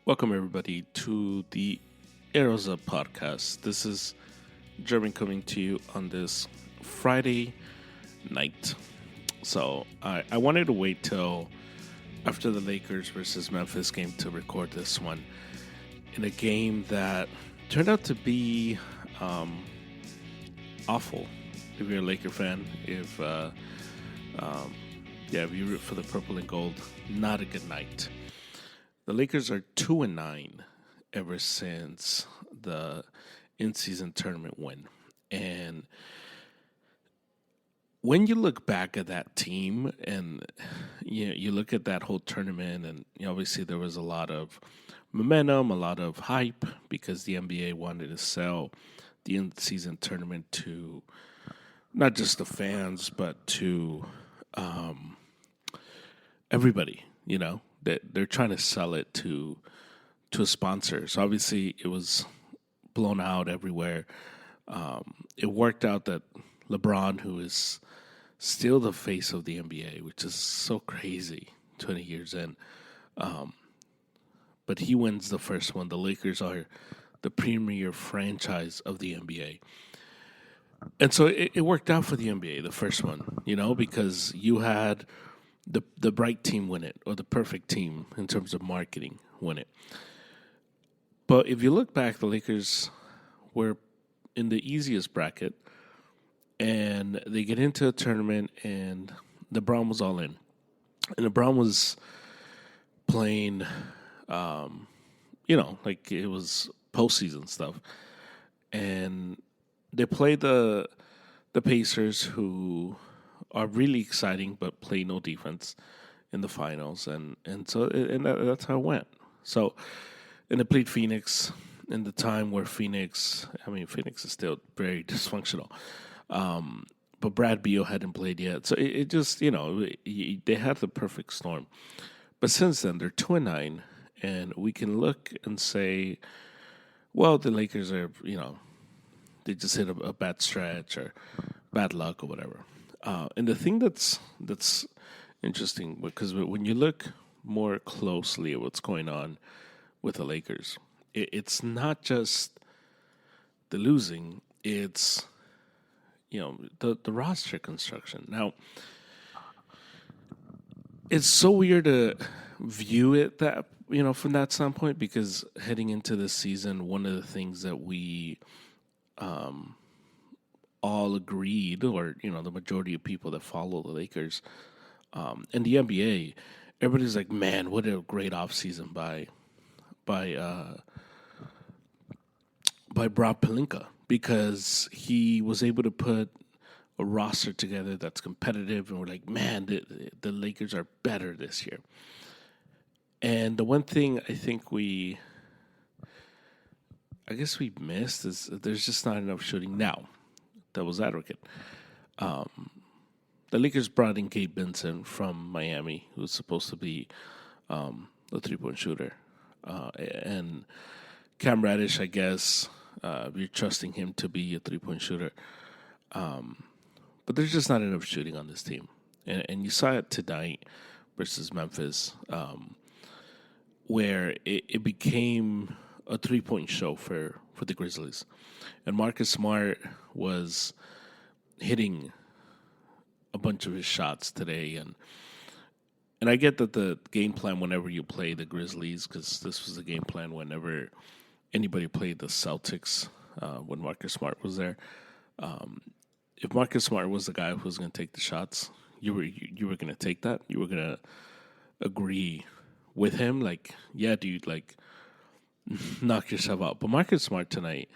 Welcome, everybody, to the Arrows Up podcast. This is Jeremy coming to you on this Friday night. I wanted to wait till after the Lakers versus Memphis game to record this one in a game that turned out to be awful. If you're a Laker fan, if you root for the purple and gold, not a good night. The Lakers are 2-9 ever since the in-season tournament win. And when you look back at that team and you look at that whole tournament, and obviously there was a lot of momentum, a lot of hype, because the NBA wanted to sell the in-season tournament to not just the fans, but to everybody, that they're trying to sell it to a sponsor. So obviously it was blown out everywhere. It worked out that LeBron, who is still the face of the NBA, which is so crazy 20 years in, but he wins the first one. The Lakers are the premier franchise of the NBA. And so it worked out for the NBA, the first one, because you had the right team win it, or the perfect team in terms of marketing win it. But if you look back, the Lakers were in the easiest bracket, and they get into a tournament, and LeBron was all in. And LeBron was playing, like it was postseason stuff. And they played the Pacers, who are really exciting but play no defense in the finals, and that's how it went. So, and they played Phoenix in the time where Phoenix is still very dysfunctional, but Brad Beal hadn't played yet, so it just they had the perfect storm. But since then they're 2-9, and we can look and say, well, the Lakers are they just hit a bad stretch or bad luck or whatever. And the thing that's interesting, because when you look more closely at what's going on with the Lakers, it's not just the losing; it's the roster construction. Now, it's so weird to view it that from that standpoint, because heading into this season, one of the things that we all agreed, or the majority of people that follow the Lakers and the NBA, everybody's like, man, what a great offseason by Rob Pelinka, because he was able to put a roster together that's competitive, and we're like, man, the Lakers are better this year. And the one thing I think we missed is there's just not enough shooting. Now, devil's advocate, the Lakers brought in Gabe Vincent from Miami, who's supposed to be a three-point shooter, and Cam Reddish, I guess, you're trusting him to be a three-point shooter, but there's just not enough shooting on this team, and you saw it tonight versus Memphis, where it became a three-point show for the Grizzlies. And Marcus Smart was hitting a bunch of his shots today. And I get that the game plan whenever you play the Grizzlies, because this was the game plan whenever anybody played the Celtics when Marcus Smart was there. If Marcus Smart was the guy who was going to take the shots, you were going to take that. You were going to agree with him, like, yeah, dude, like, knock yourself out. But Marcus Smart tonight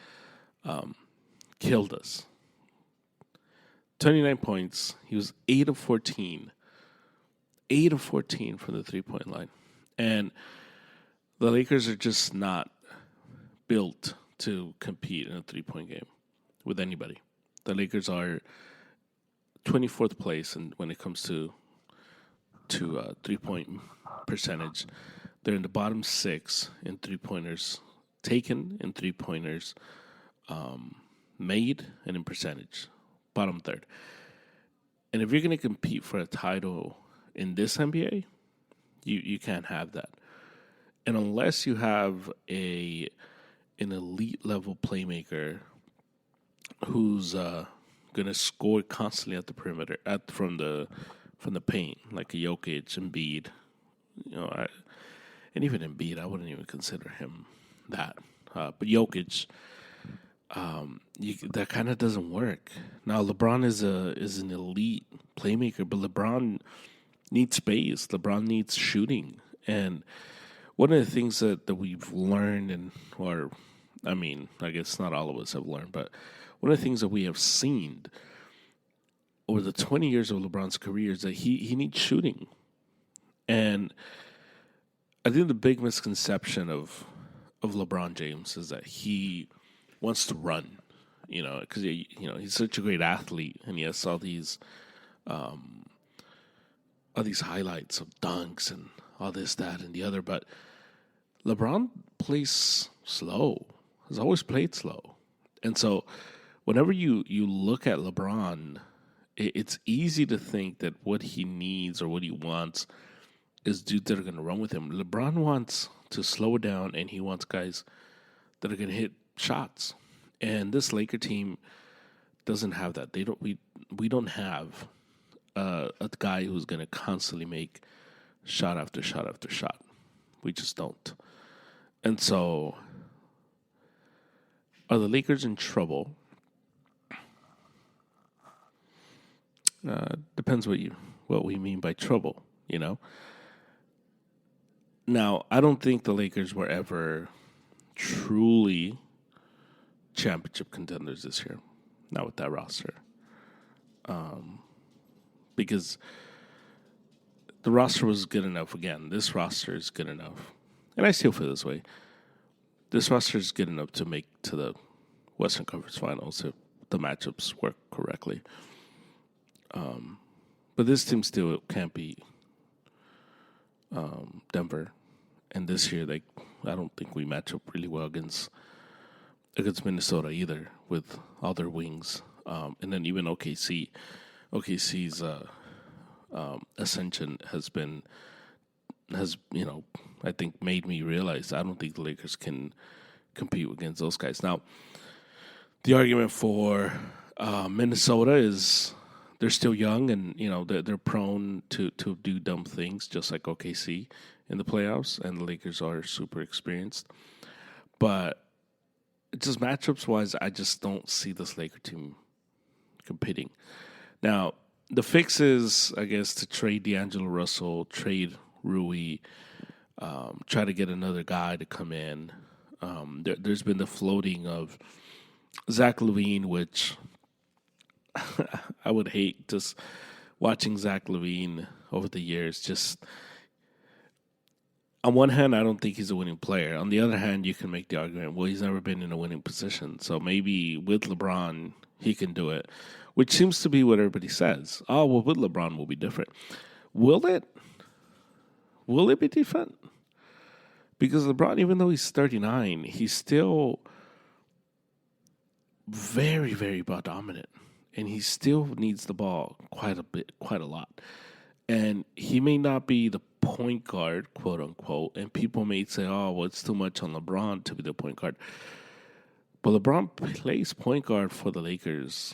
killed us. 29 points. He was 8 of 14. 8 of 14 from the three-point line. And the Lakers are just not built to compete in a three-point game with anybody. The Lakers are 24th place when it comes to three-point percentage. They're in the bottom 6 in three-pointers taken, and three-pointers made, and in percentage. Bottom third. And if you're going to compete for a title in this NBA, you can't have that. And unless you have an elite level playmaker who's gonna score constantly at the perimeter, from the paint, like a Jokic, Embiid, you know, and even Embiid, I wouldn't even consider him that. But Jokic, that kind of doesn't work. Now LeBron is an elite playmaker, but LeBron needs space. LeBron needs shooting, and one of the things that we've learned, I guess not all of us have learned, but one of the things that we have seen over the 20 years of LeBron's career is that he needs shooting. And I think the big misconception of LeBron James is that he wants to run, because he's such a great athlete, and he has all these highlights of dunks and all this, that, and the other. But LeBron plays slow. Has always played slow, and so whenever you look at LeBron, it's easy to think that what he needs or what he wants is dudes that are going to run with him. LeBron wants to slow it down, and he wants guys that are going to hit shots. And this Laker team doesn't have that. We don't have a guy who's going to constantly make shot after shot after shot. We just don't. And so, are the Lakers in trouble? Depends what we mean by trouble, Now, I don't think the Lakers were ever truly championship contenders this year. Not with that roster. Because the roster was good enough. Again, this roster is good enough. And I still feel this way. This roster is good enough to make to the Western Conference Finals if the matchups work correctly. But this team still can't beat Denver. And this year, I don't think we match up really well against Minnesota either with all their wings. And then even OKC's ascension has I think made me realize I don't think the Lakers can compete against those guys. Now, the argument for Minnesota is they're still young, and they're prone to do dumb things, just like OKC in the playoffs, and the Lakers are super experienced. But just matchups wise, I just don't see this Laker team competing. Now, the fix is, I guess, to trade D'Angelo Russell, trade Rui, try to get another guy to come in. There's been the floating of Zach LaVine, which I would hate just watching Zach LaVine over the years. Just on one hand, I don't think he's a winning player. On the other hand, you can make the argument, well, he's never been in a winning position. So maybe with LeBron, he can do it, which seems to be what everybody says. Oh, well, with LeBron, will be different. Will it? Will it be different? Because LeBron, even though he's 39, he's still very, very ball dominant. And he still needs the ball quite a lot. And he may not be the point guard, quote unquote, and people may say, oh, well, it's too much on LeBron to be the point guard. But LeBron plays point guard for the Lakers,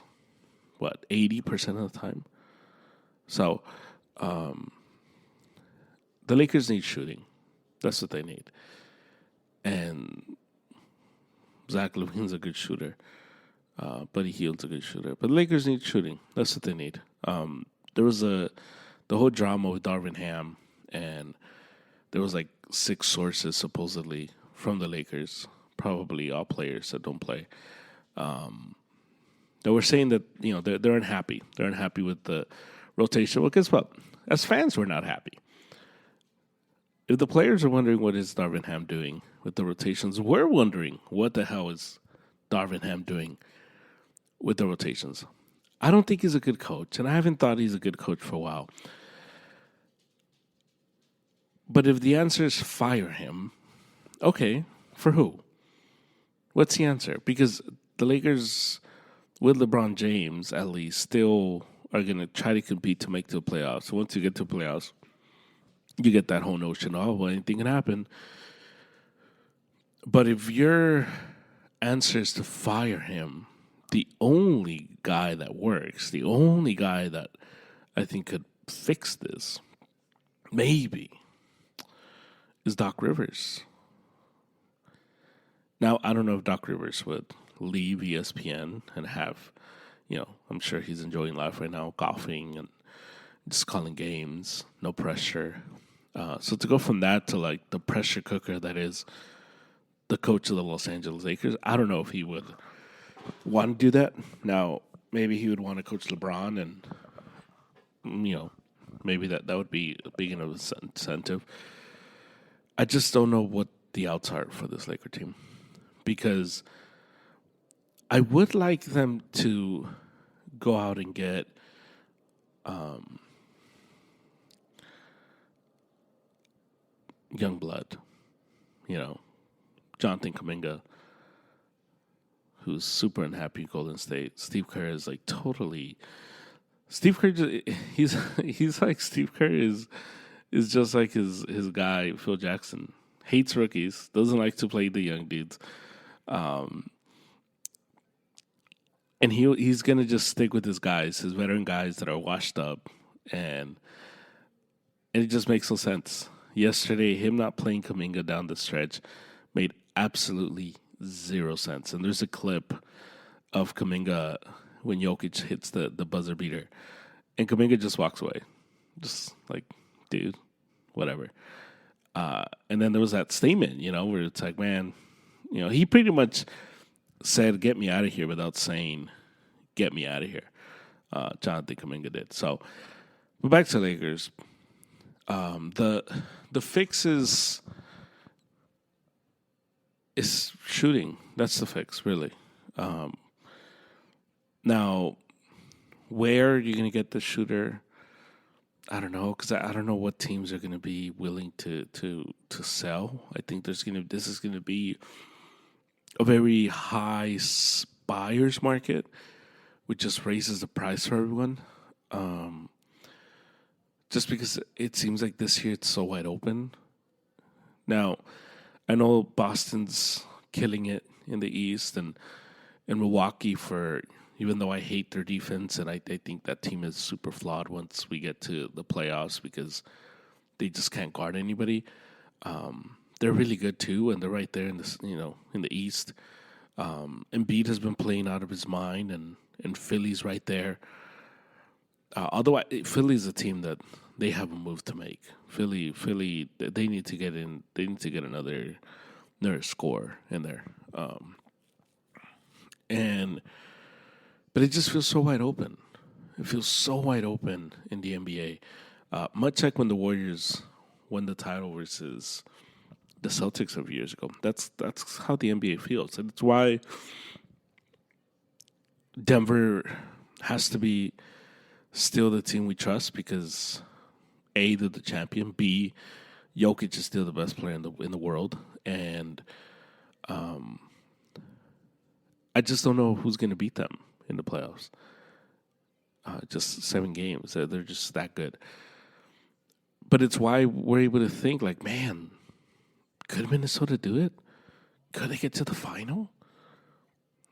80% of the time? So, the Lakers need shooting. That's what they need. And Zach LaVine's a good shooter. Buddy Hield's a good shooter. But the Lakers need shooting. That's what they need. There was the whole drama with Darvin Ham, and there was 6 sources supposedly from the Lakers, probably all players that don't play, that were saying that they're unhappy. They're unhappy with the rotation. Well, guess what? As fans, we're not happy. If the players are wondering what is Darvin Ham doing with the rotations, we're wondering what the hell is Darvin Ham doing with the rotations. I don't think he's a good coach, and I haven't thought he's a good coach for a while. But if the answer is fire him, okay, for who? What's the answer? Because the Lakers, with LeBron James at least, still are going to try to compete to make the playoffs. So once you get to the playoffs, you get that whole notion, oh, well, anything can happen. But if your answer is to fire him, the only guy that works, the only guy that I think could fix this, maybe, is Doc Rivers. Now, I don't know if Doc Rivers would leave ESPN and have, I'm sure he's enjoying life right now, golfing and just calling games, no pressure. So to go from that to like the pressure cooker that is the coach of the Los Angeles Lakers, I don't know if he would want to do that. Now, maybe he would want to coach LeBron, and maybe that would be a big enough incentive. I just don't know what the outs are for this Laker team, because I would like them to go out and get young blood, Jonathan Kuminga, who's super unhappy in Golden State. Steve Kerr is like totally. Steve Kerr, he's like Steve Kerr is just like his guy Phil Jackson. Hates rookies, doesn't like to play the young dudes, and he's gonna just stick with his guys, his veteran guys that are washed up, and it just makes no sense. Yesterday, him not playing Kuminga down the stretch made absolutely zero sense. And there's a clip of Kuminga when Jokic hits the buzzer beater, and Kuminga just walks away, just like, dude, whatever. And then there was that statement, where it's like, man, he pretty much said, "Get me out of here," without saying, "Get me out of here." Jonathan Kuminga did. So, but back to Lakers. The fix is shooting. That's the fix, really. Now, where are you going to get the shooter? I don't know, because I don't know what teams are going to be willing to sell. I think this is going to be a very high buyer's market, which just raises the price for everyone. Just because it seems like this year it's so wide open. Now, I know Boston's killing it in the East, and Milwaukee, even though I hate their defense, and I think that team is super flawed once we get to the playoffs because they just can't guard anybody. They're really good too, and they're right there in the East. Embiid has been playing out of his mind, and Philly's right there. Although Philly's a team that they have a move to make. Philly, they need to get in. They need to get another score in there. But it just feels so wide open. It feels so wide open in the NBA. Much like when the Warriors won the title versus the Celtics a few years ago. That's how the NBA feels, and it's why Denver has to be still the team we trust, because A, they're the champion, B, Jokic is still the best player in the world, and I just don't know who's going to beat them in the playoffs. Just 7 games, they're just that good. But it's why we're able to think like, man, could Minnesota do it? Could they get to the final?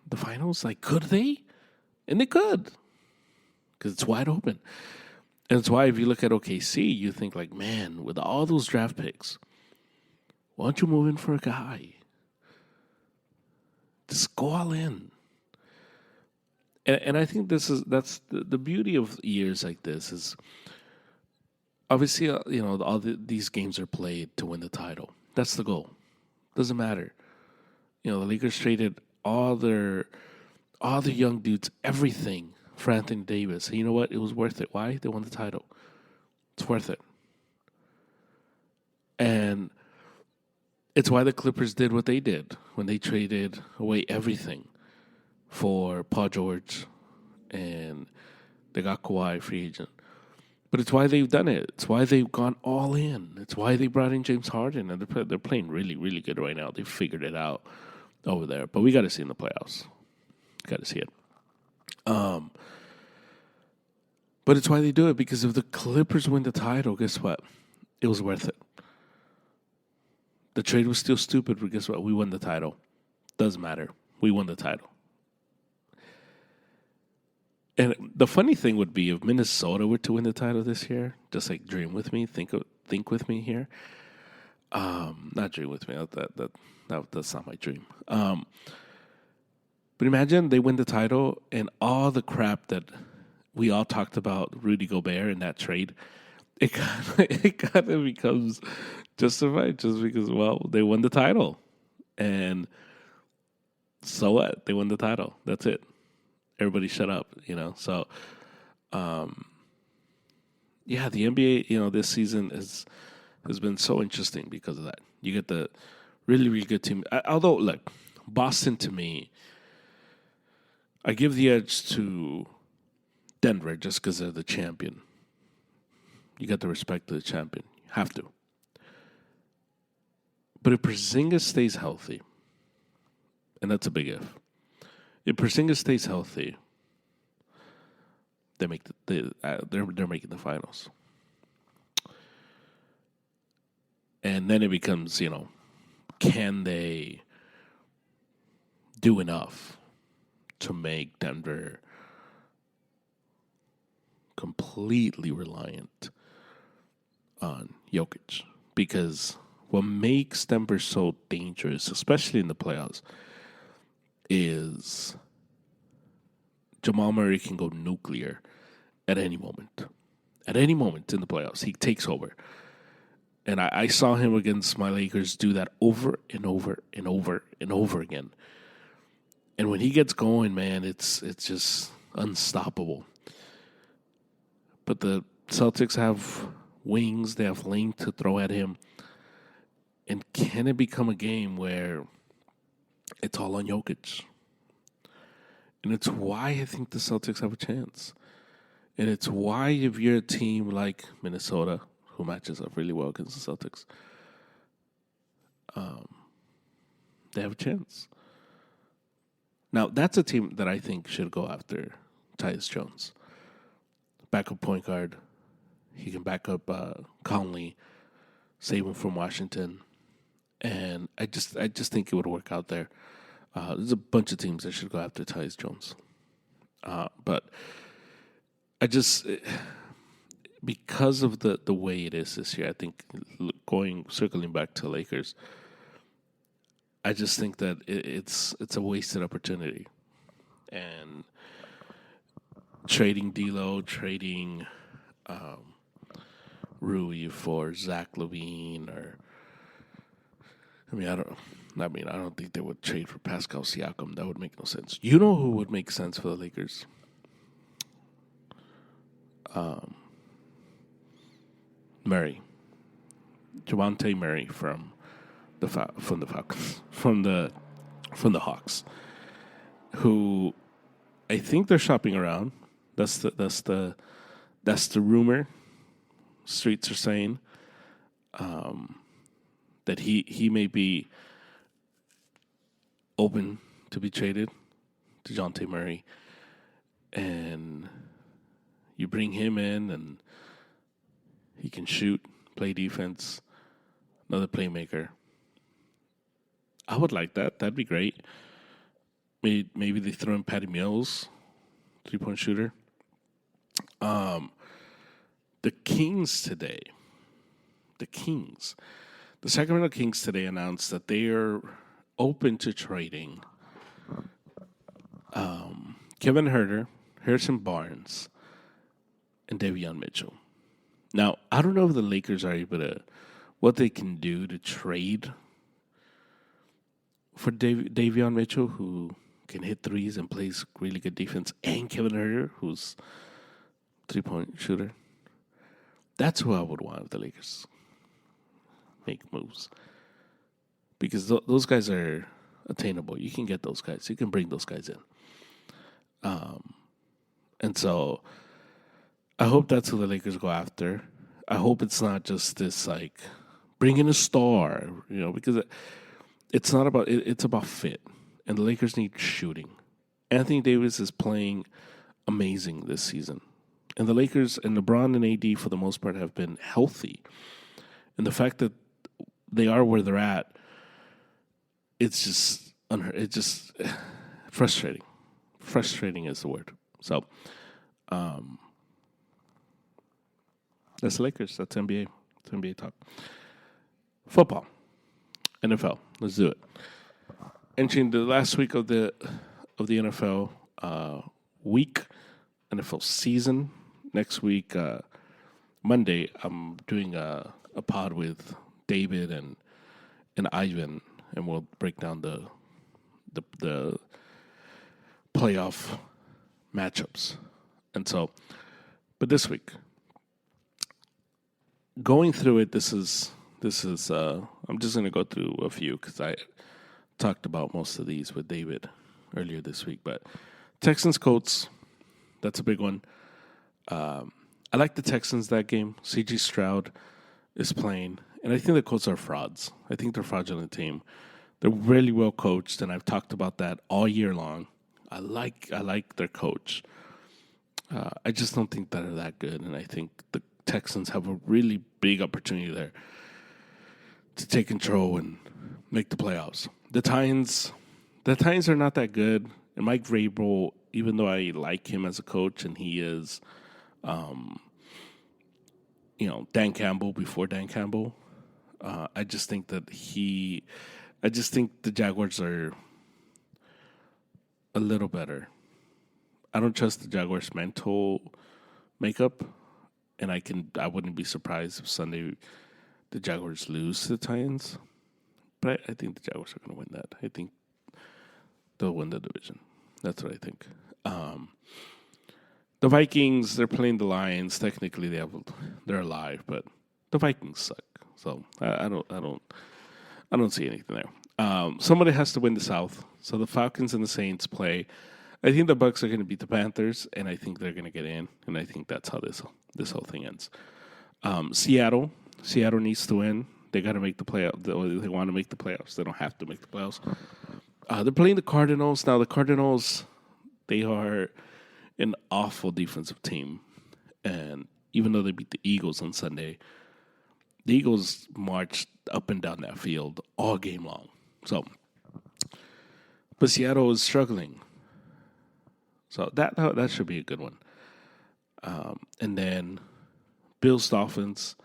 The finals, like, could they? And they could, because it's wide open. And it's why if you look at OKC, you think like, man, with all those draft picks, why don't you move in for a guy? Just go all in. And I think that's the beauty of years like this is, obviously, these games are played to win the title. That's the goal. Doesn't matter. The Lakers traded all the young dudes, everything for Anthony Davis. And you know what? It was worth it. Why? They won the title. It's worth it. And it's why the Clippers did what they did when they traded away everything for Paul George, and they got Kawhi, free agent. But it's why they've done it. It's why they've gone all in. It's why they brought in James Harden, and they're playing really, really good right now. They figured it out over there. But we got to see in the playoffs. Got to see it. But it's why they do it, because if the Clippers win the title, guess what? It was worth it. The trade was still stupid, but guess what? We won the title. Doesn't matter. We won the title. And the funny thing would be if Minnesota were to win the title this year, just like dream with me, think with me here. Not dream with me. That's not my dream. But imagine they win the title and all the crap that we all talked about Rudy Gobert in that trade, it kind of becomes justified just because, well, they won the title. And so what? They won the title. That's it. Everybody shut up, So, yeah, the NBA, this season has been so interesting because of that. You get the really, really good team. Although, look, Boston to me, I give the edge to Denver just because they're the champion. You got the respect of the champion. You have to. But if Porzingis stays healthy, and that's a big if Porzingis stays healthy, they're making the finals. And then it becomes, can they do enough to make Denver completely reliant on Jokic? Because what makes Denver so dangerous, especially in the playoffs, is Jamal Murray can go nuclear at any moment. At any moment in the playoffs, he takes over. And I saw him against my Lakers do that over and over and over and over again. And when he gets going, man, it's just unstoppable. But the Celtics have wings. They have length to throw at him. And can it become a game where it's all on Jokic? And it's why I think the Celtics have a chance. And it's why if you're a team like Minnesota, who matches up really well against the Celtics, they have a chance. Now, that's a team that I think should go after Tyus Jones. Backup point guard. He can back up Conley, save him from Washington. And I just think it would work out there. There's a bunch of teams that should go after Tyus Jones. But I just, because of the way it is this year, I think circling back to Lakers, I just think that it's a wasted opportunity. And trading D'Lo, trading Rui for Zach LaVine, I don't think they would trade for Pascal Siakam. That would make no sense. You know who would make sense for the Lakers? Murray, Javonte Murray from the Falcons, from the Hawks, who I think they're shopping around. That's the rumor. Streets are saying that he may be open to be traded to Javonte Murray, and you bring him in and he can shoot, play defense, another playmaker. I would like that. That'd be great. Maybe they throw in Patty Mills, 3-point shooter. The Sacramento Kings today announced that they are open to trading Kevin Huerter, Harrison Barnes, and Davion Mitchell. Now, I don't know if the Lakers are able to, what they can do to trade for Davion Mitchell, who can hit threes and plays really good defense, and Kevin Huerter, who's 3-point shooter. That's who I would want if the Lakers make moves. Because those guys are attainable. You can get those guys. You can bring those guys in. And so I hope that's who the Lakers go after. I hope it's not just this, like, bring in a star, because it's not about it. It's about fit. And the Lakers need shooting. Anthony Davis is playing amazing this season. And the Lakers and LeBron and AD, for the most part, have been healthy. And the fact that they are where they're at, it's just frustrating. Frustrating is the word. So, that's the Lakers. That's NBA. That's NBA talk. Football, NFL. Let's do it. Entering the last week of the NFL week, NFL season. Next week, Monday, I'm doing a pod with David and Ivan, and we'll break down the playoff matchups. And so, but this week, going through it, this is I'm just going to go through a few because I talked about most of these with David earlier this week. But Texans Colts, that's a big one. I like the Texans that game. C.J. Stroud is playing, and I think the Colts are frauds. I think they're a fraudulent team. They're really well coached, and I've talked about that all year long. I like their coach. I just don't think that they're that good, and I think the Texans have a really big opportunity there to take control and make the playoffs. The Titans are not that good, and Mike Vrabel, even though I like him as a coach, and he is, Dan Campbell before Dan Campbell. I just think the Jaguars are a little better. I don't trust the Jaguars' mental makeup, and I wouldn't be surprised if Sunday the Jaguars lose to the Titans. But I think the Jaguars are going to win that. I think they'll win the division. That's what I think. The Vikings, they're playing the Lions. Technically, they're alive, but the Vikings suck. So I don't see anything there. Somebody has to win the South. So the Falcons and the Saints play. I think the Bucs are going to beat the Panthers, and I think they're going to get in. And I think that's how this whole thing ends. Seattle needs to win. They got to make the playoffs. They want to make the playoffs. They don't have to make the playoffs. They're playing the Cardinals now. The Cardinals, they are an awful defensive team, and even though they beat the Eagles on Sunday, the Eagles marched up and down that field all game long. So, but Seattle is struggling. So that should be a good one. And then Bills Dolphins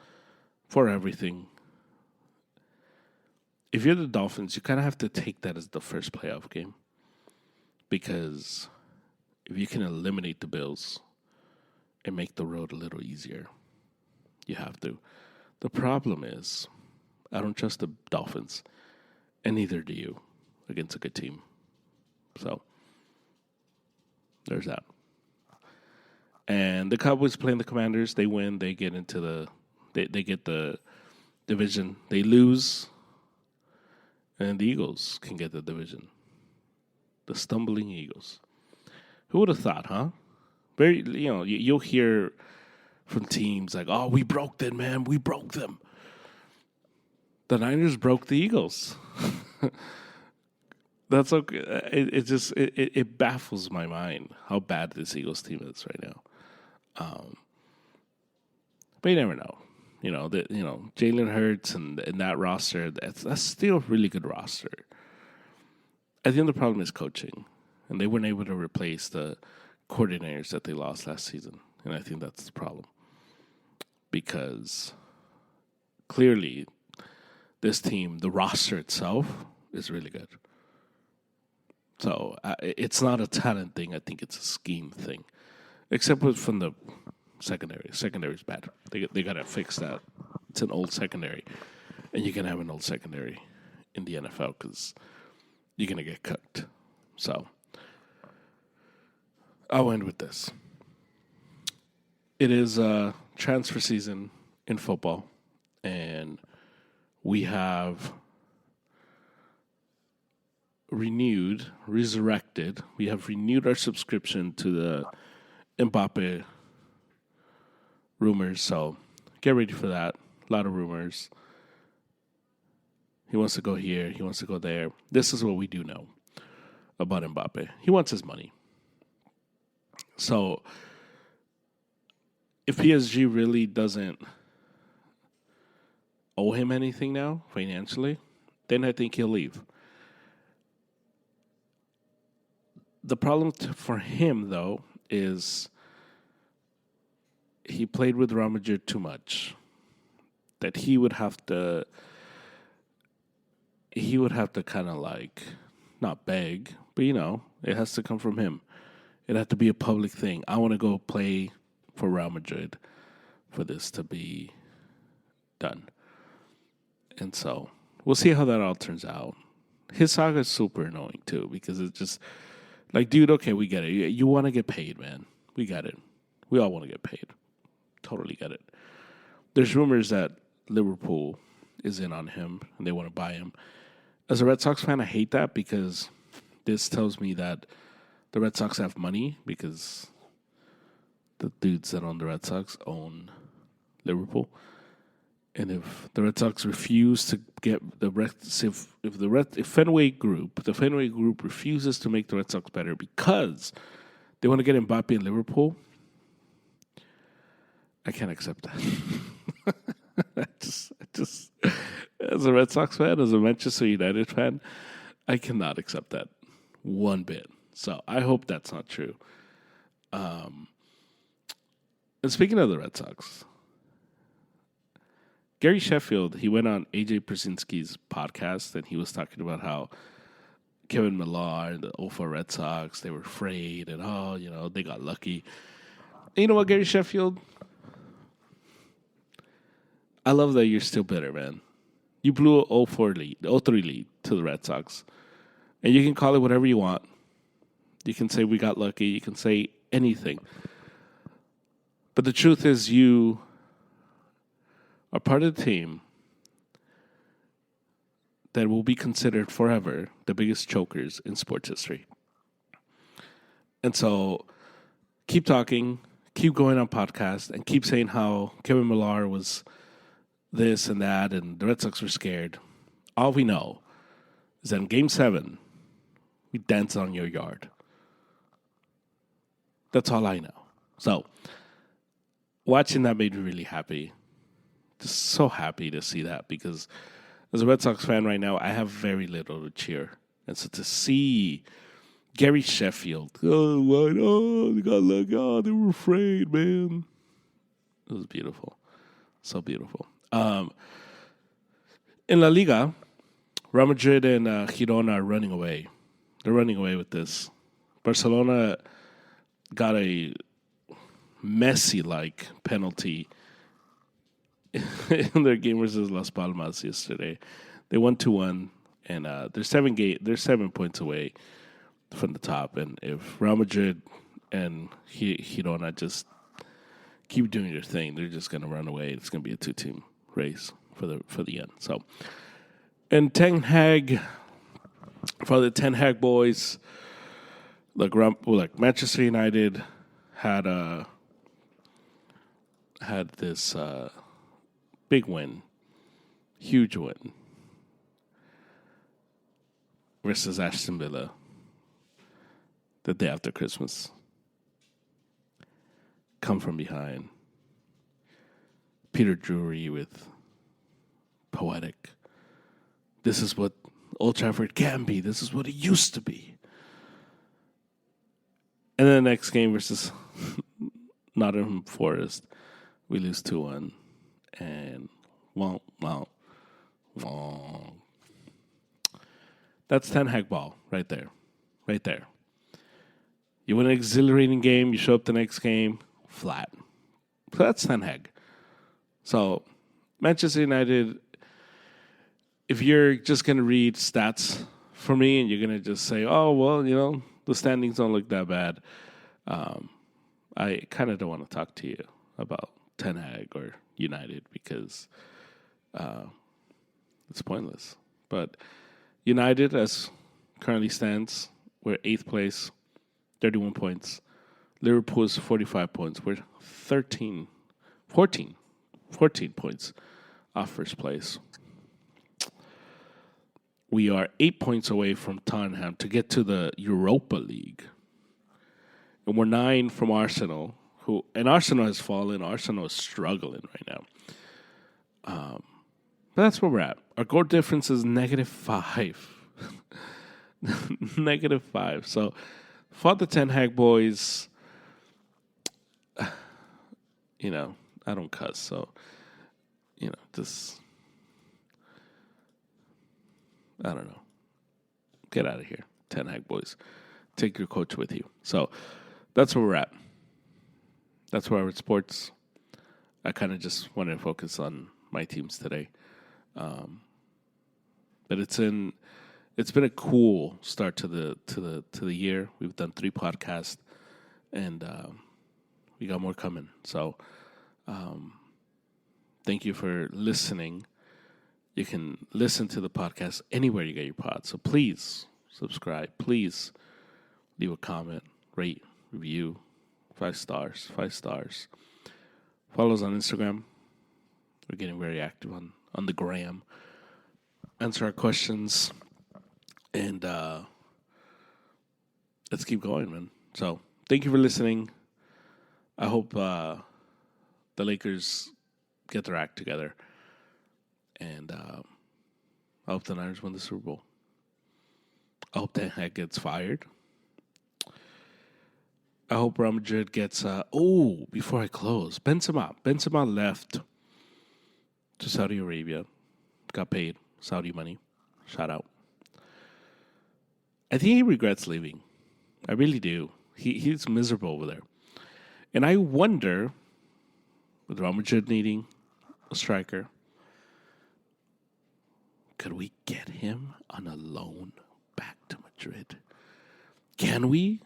for everything. If you're the Dolphins, you kind of have to take that as the first playoff game, because if you can eliminate the Bills and make the road a little easier, you have to. The problem is, I don't trust the Dolphins, and neither do you, against a good team. So, there's that. And the Cowboys playing the Commanders, they win, they get into they get the division. They lose, and the Eagles can get the division. The stumbling Eagles. Who would have thought, huh? You'll hear from teams like, "Oh, we broke them, man. We broke them." The Niners broke the Eagles. That's okay. It baffles my mind how bad this Eagles team is right now. But you never know. Jalen Hurts and that roster. That's still a really good roster. I think the problem is coaching. And they weren't able to replace the coordinators that they lost last season. And I think that's the problem. Because clearly, this team, the roster itself, is really good. So it's not a talent thing. I think it's a scheme thing. Except from the secondary. Secondary is bad. They got to fix that. It's an old secondary. And you can have an old secondary in the NFL because you're going to get cooked. So I'll end with this. It is transfer season in football, and we have resurrected. We have renewed our subscription to the Mbappe rumors, so get ready for that. A lot of rumors. He wants to go here. He wants to go there. This is what we do know about Mbappe. He wants his money. So if PSG really doesn't owe him anything now financially, then I think he'll leave. The problem for him, though, is he played with Real Madrid too much. That he would have to kind of like not beg, but it has to come from him. It has to be a public thing. I want to go play for Real Madrid for this to be done. And so we'll see how that all turns out. His saga is super annoying too, because it's just like, dude, okay, we get it. You want to get paid, man. We get it. We all want to get paid. Totally get it. There's rumors that Liverpool is in on him and they want to buy him. As a Red Sox fan, I hate that, because this tells me that the Red Sox have money, because the dudes that own the Red Sox own Liverpool. And if the Red Sox refuse to get if Fenway Group refuses to make the Red Sox better because they want to get Mbappe in Liverpool, I can't accept that. I just, as a Red Sox fan, as a Manchester United fan, I cannot accept that one bit. So I hope that's not true. And speaking of the Red Sox, Gary Sheffield, he went on AJ Przinsky's podcast, and he was talking about how Kevin Millar and the 04 Red Sox, they were afraid, and they got lucky. And you know what, Gary Sheffield? I love that you're still bitter, man. You blew a 03 lead to the Red Sox. And you can call it whatever you want. You can say we got lucky. You can say anything. But the truth is, you are part of the team that will be considered forever the biggest chokers in sports history. And so keep talking, keep going on podcasts, and keep saying how Kevin Millar was this and that, and the Red Sox were scared. All we know is that in Game 7, we danced on your yard. That's all I know. So watching that made me really happy. Just so happy to see that, because as a Red Sox fan right now, I have very little to cheer. And so to see Gary Sheffield, they got lucky, they were afraid, man. It was beautiful. So beautiful. In La Liga, Real Madrid and Girona are running away. They're running away with this. Barcelona got a Messi-like penalty in their game versus Las Palmas yesterday. They won 2-1, and they're 7 points away from the top. And if Real Madrid and Girona just keep doing their thing, they're just going to run away. It's going to be a 2-team race for the end. So, and Ten Hag, for the Ten Hag boys, like Manchester United had this big win, huge win versus Aston Villa the day after Christmas. Come from behind. Peter Drury with Poetic. This is what Old Trafford can be. This is what it used to be. And then the next game versus Nottingham Forest, we lose 2-1. And wow. That's Ten Hag Ball right there. Right there. You win an exhilarating game, you show up the next game, flat. So that's Ten Hag. So Manchester United, if you're just going to read stats for me and you're going to just say, oh, well, the standings don't look that bad, I kind of don't want to talk to you about Ten Hag or United, because it's pointless. But United, as currently stands, we're 8th place, 31 points. Liverpool is 45 points. We're 14 points off first place. We are 8 points away from Tottenham to get to the Europa League. And we're 9 from Arsenal, and Arsenal has fallen. Arsenal is struggling right now. But that's where we're at. Our goal difference is -5. -5. So, fought the Ten Hag boys. I don't cuss, so, just, I don't know. Get out of here, Ten Hag boys. Take your coach with you. So, that's where we're at. That's where we're at sports. I kind of just wanted to focus on my teams today. But it's been a cool start to the year. We've done 3 podcasts, and we got more coming. So, thank you for listening. You can listen to the podcast anywhere you get your pods. So please subscribe. Please leave a comment, rate, review, 5 stars, 5 stars. Follow us on Instagram. We're getting very active on the gram. Answer our questions. And let's keep going, man. So, thank you for listening. I hope the Lakers get their act together. And I hope the Niners win the Super Bowl. I hope Ten Hag gets fired. I hope Real Madrid gets... before I close, Benzema left to Saudi Arabia. Got paid Saudi money. Shout out. I think he regrets leaving. I really do. He's miserable over there. And I wonder, with Real Madrid needing a striker, could we get him on a loan back to Madrid? Can we?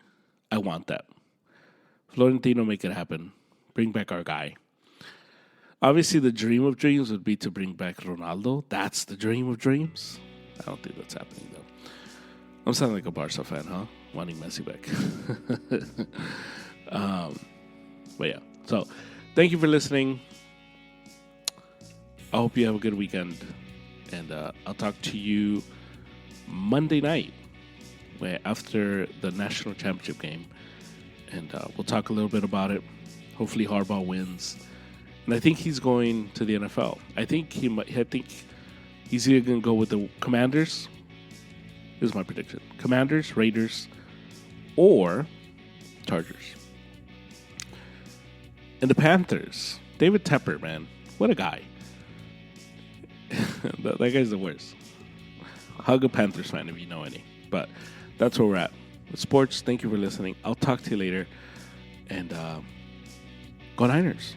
I want that. Florentino, make it happen. Bring back our guy. Obviously, the dream of dreams would be to bring back Ronaldo. That's the dream of dreams. I don't think that's happening, though. I'm sounding like a Barca fan, huh? Wanting Messi back. But yeah. So, thank you for listening. I hope you have a good weekend. And I'll talk to you Monday night after the national championship game. And we'll talk a little bit about it. Hopefully Harbaugh wins. And I think he's going to the NFL. I think he's either going to go with the Commanders. Here's my prediction. Commanders, Raiders, or Chargers. And the Panthers. David Tepper, man. What a guy. that guy's the worst. Hug a Panthers fan if you know any. But that's where we're at. With sports, thank you for listening. I'll talk to you later. And go Niners.